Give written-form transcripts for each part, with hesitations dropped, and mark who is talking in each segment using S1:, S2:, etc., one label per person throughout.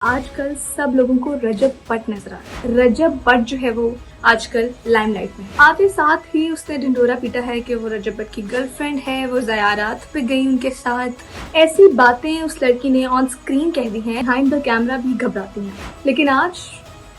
S1: آج کل سب لوگوں کو رجب بٹ نظر آ رہا ہے۔ رجب بٹ جو ہے وہ آج کل لائم لائٹ میں ہے۔ آتے ساتھ ہی اس نے ڈنڈورا پیٹا ہے کہ وہ رجب بٹ کی گرل فرینڈ ہے، وہ زیارات پہ گئی ان کے ساتھ۔ ایسی باتیں اس لڑکی نے آن سکرین کہہ دی ہیں، بہائنڈ دا کیمرہ بھی گھبراتی ہیں، لیکن آج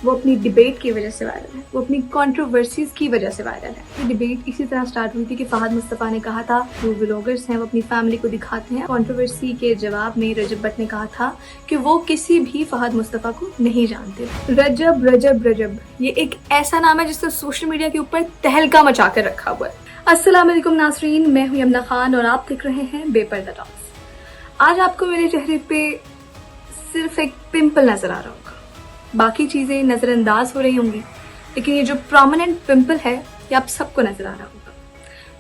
S1: وہ اپنی ڈیبیٹ کی وجہ سے وائرل ہے، وہ اپنی کنٹروورسیز کی وجہ سے وائرل ہے۔ یہ ڈیبیٹ اسی طرح سٹارٹ ہوئی تھی کہ فہد مصطفیٰ نے کہا تھا جو ولاگرز ہیں وہ اپنی فیملی کو دکھاتے ہیں۔ کنٹروورسی کے جواب میں رجب بٹ نے کہا تھا کہ وہ کسی بھی فہد مصطفیٰ کو نہیں جانتے۔ رجب رجب رجب یہ ایک ایسا نام ہے جس نے سوشل میڈیا کے اوپر تہلکہ مچا کر رکھا ہوا ہے۔ السلام علیکم ناظرین، میں ہوں یمنا خان اور آپ دیکھ رہے ہیں بے پردہ ٹاکس۔ آج آپ کو میرے چہرے پہ صرف ایک پمپل نظر آ رہا ہوگا، باقی چیزیں نظر انداز ہو رہی ہوں گی، لیکن یہ جو پرومیننٹ پمپل ہے یہ آپ سب کو نظر آ رہا ہوگا۔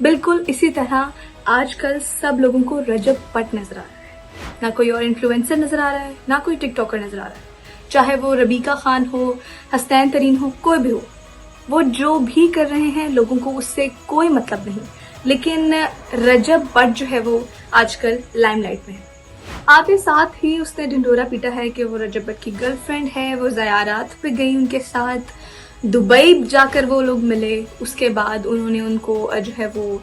S1: بالکل اسی طرح آج کل سب لوگوں کو رجب بٹ نظر آ رہا ہے، نہ کوئی اور انفلوئنسر نظر آ رہا ہے، نہ کوئی ٹک ٹاکر نظر آ رہا ہے، چاہے وہ ربیکہ خان ہو، حسنین ترین ہو، کوئی بھی ہو، وہ جو بھی کر رہے ہیں لوگوں کو اس سے کوئی مطلب نہیں، لیکن رجب بٹ جو ہے وہ آج کل لائم لائٹ میں ہے۔ آتے ساتھ ہی اس نے ڈنڈورا پیٹا ہے کہ وہ رجب بٹ کی گرل فرینڈ ہے، وہ زیارات پہ گئی ان کے ساتھ، دبئی جا کر وہ لوگ ملے، اس کے بعد انہوں نے ان کو جو ہے وہ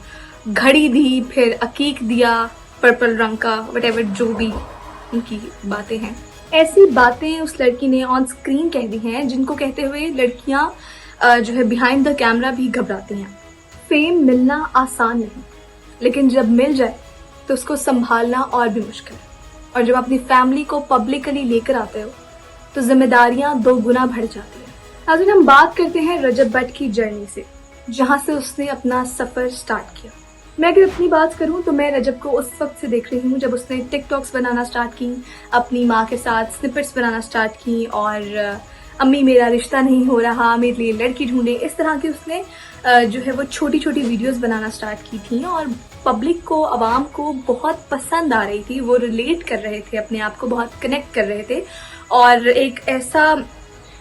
S1: گھڑی دی، پھر عقیق دیا پرپل رنگ کا، وٹ ایور جو بھی ان کی باتیں ہیں۔ ایسی باتیں اس لڑکی نے آن سکرین کہہ دی ہیں جن کو کہتے ہوئے لڑکیاں جو ہے بیہائنڈ دا کیمرہ بھی گھبراتی ہیں۔ فیم ملنا آسان نہیں، لیکن جب مل جائے تو اس کو سنبھالنا اور بھی مشکل ہے، اور جب اپنی فیملی کو پبلکلی لے کر آتے ہو تو ذمہ داریاں 2 گنا بڑھ جاتی ہیں۔ ناظرین، ہم بات کرتے ہیں رجب بٹ کی جرنی سے، جہاں سے اس نے اپنا سفر سٹارٹ کیا۔ میں اگر اپنی بات کروں تو میں رجب کو اس وقت سے دیکھ رہی ہوں جب اس نے ٹک ٹاکس بنانا سٹارٹ کی، اپنی ماں کے ساتھ سنپٹس بنانا سٹارٹ کی، اور امی میرا رشتہ نہیں ہو رہا، میرے لیے لڑکی ڈھونڈے، اس طرح کی اس نے جو ہے وہ چھوٹی چھوٹی ویڈیوز بنانا سٹارٹ کی تھیں، اور پبلک کو، عوام کو بہت پسند آ رہی تھی، وہ ریلیٹ کر رہے تھے، اپنے آپ کو بہت کنیکٹ کر رہے تھے، اور ایک ایسا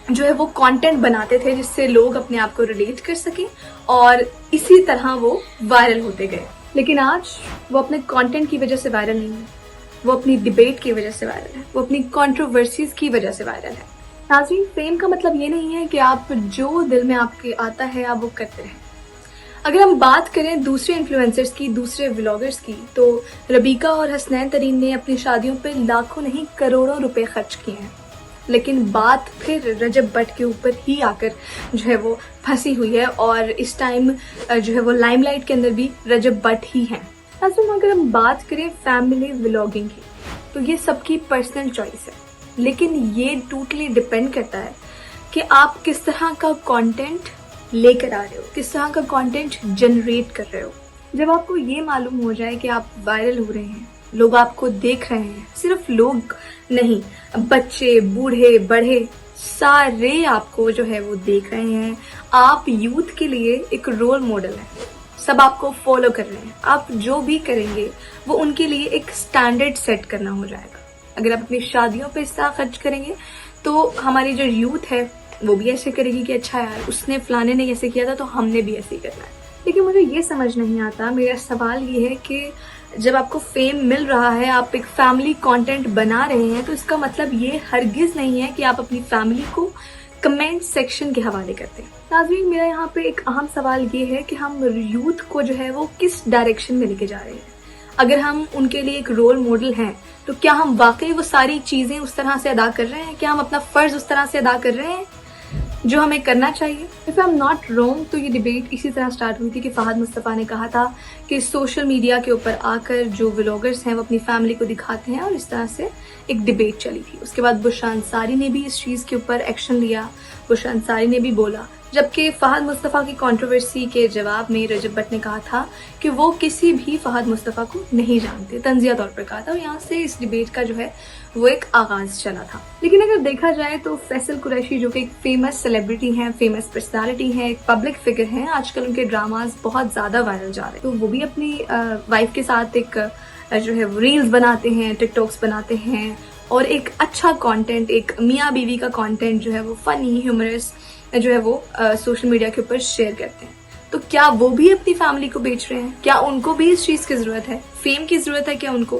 S1: جو ہے وہ کانٹینٹ بناتے تھے جس سے لوگ اپنے آپ کو ریلیٹ کر سکیں، اور اسی طرح وہ وائرل ہوتے گئے۔ لیکن آج وہ اپنے کانٹینٹ کی وجہ سے وائرل نہیں ہے، وہ اپنی ڈیبیٹ کی وجہ سے وائرل ہے، وہ اپنی کنٹروورسیز کی وجہ سے وائرل ہے۔ ناظرین، فیم کا مطلب یہ نہیں ہے کہ آپ جو دل میں آپ کے آتا ہے آپ وہ کرتے رہیں۔ اگر ہم بات کریں دوسرے انفلوئنسرز کی، دوسرے ولاگرز کی، تو ربیکہ اور حسنین ترین نے اپنی شادیوں پہ لاکھوں نہیں کروڑوں روپے خرچ کیے ہیں، لیکن بات پھر رجب بٹ کے اوپر ہی آ کر جو ہے وہ پھنسی ہوئی ہے، اور اس ٹائم جو ہے وہ لائم لائٹ کے اندر بھی رجب بٹ ہی ہیں۔ اگر ہم بات کریں فیملی ولاگنگ کی تو یہ سب کی پرسنل چوائس ہے، لیکن یہ ٹوٹلی ڈپینڈ کرتا ہے کہ آپ کس طرح کا کانٹینٹ لے کر آ رہے ہو، کس طرح کا کانٹینٹ جنریٹ کر رہے ہو۔ جب آپ کو یہ معلوم ہو جائے کہ آپ وائرل ہو رہے ہیں، لوگ آپ کو دیکھ رہے ہیں، صرف لوگ نہیں، بچے، بوڑھے، بڑھے، سارے آپ کو جو ہے وہ دیکھ رہے ہیں، آپ یوتھ کے لیے ایک رول ماڈل ہیں، سب آپ کو فالو کر رہے ہیں، آپ جو بھی کریں گے وہ ان کے لیے ایک سٹینڈرڈ سیٹ کرنا ہو جائے گا۔ اگر آپ اپنی شادیوں پہ اس طرح خرچ کریں گے تو ہماری جو یوتھ ہے وہ بھی ایسے کرے گی کہ اچھا یار اس نے فلانے نے ایسے کیا تھا تو ہم نے بھی ایسے ہی کرنا ہے۔ لیکن مجھے یہ سمجھ نہیں آتا، میرا سوال یہ ہے کہ جب آپ کو فیم مل رہا ہے، آپ ایک فیملی کانٹینٹ بنا رہے ہیں، تو اس کا مطلب یہ ہرگز نہیں ہے کہ آپ اپنی فیملی کو کمنٹ سیکشن کے حوالے کرتے ہیں۔ ناظرین، میرا یہاں پہ ایک اہم سوال یہ ہے کہ ہم یوتھ کو جو ہے وہ کس ڈائریکشن میں لے کے جا رہے ہیں۔ اگر ہم ان کے لیے ایک رول ماڈل ہیں تو کیا ہم واقعی وہ ساری چیزیں اس طرح سے ادا کر رہے ہیں؟ کیا ہم اپنا فرض اس طرح سے ادا کر رہے ہیں جو ہمیں کرنا چاہیے؟ If I am not wrong تو یہ ڈیبیٹ اسی طرح سٹارٹ ہوئی تھی کہ فہد مصطفیٰ نے کہا تھا کہ سوشل میڈیا کے اوپر آ کر جو ولاگرز ہیں وہ اپنی فیملی کو دکھاتے ہیں، اور اس طرح سے ایک ڈیبیٹ چلی تھی۔ اس کے بعد بشرا انصاری نے بھی اس چیز کے اوپر ایکشن لیا، بشرا انصاری نے بھی بولا، جبکہ فہد مصطفیٰ کی کنٹروورسی کے جواب میں رجب بٹ نے کہا تھا کہ وہ کسی بھی فہد مصطفیٰ کو نہیں جانتے، تنزیہ طور پر کہا تھا، اور یہاں سے اس ڈیبیٹ کا جو ہے وہ ایک آغاز چلا تھا۔ لیکن اگر دیکھا جائے تو فیصل قریشی جو کہ ایک فیمس سیلیبریٹی ہیں، فیمس پرسنالٹی ہیں، ایک پبلک فگر ہیں، آج کل ان کے ڈراماز بہت زیادہ وائرل جا رہے ہیں، تو وہ بھی اپنی وائف کے ساتھ ایک جو ہے ریلز بناتے ہیں، ٹک ٹاکس بناتے ہیں، اور ایک اچھا کانٹینٹ، ایک میاں بیوی کا کانٹینٹ جو ہے وہ فنی، ہیومرس جو ہے وہ سوشل میڈیا کے اوپر شیئر کرتے ہیں۔ تو کیا وہ بھی اپنی فیملی کو بیچ رہے ہیں؟ کیا ان کو بھی اس چیز کی ضرورت ہے؟ فیم کی ضرورت ہے کیا ان کو؟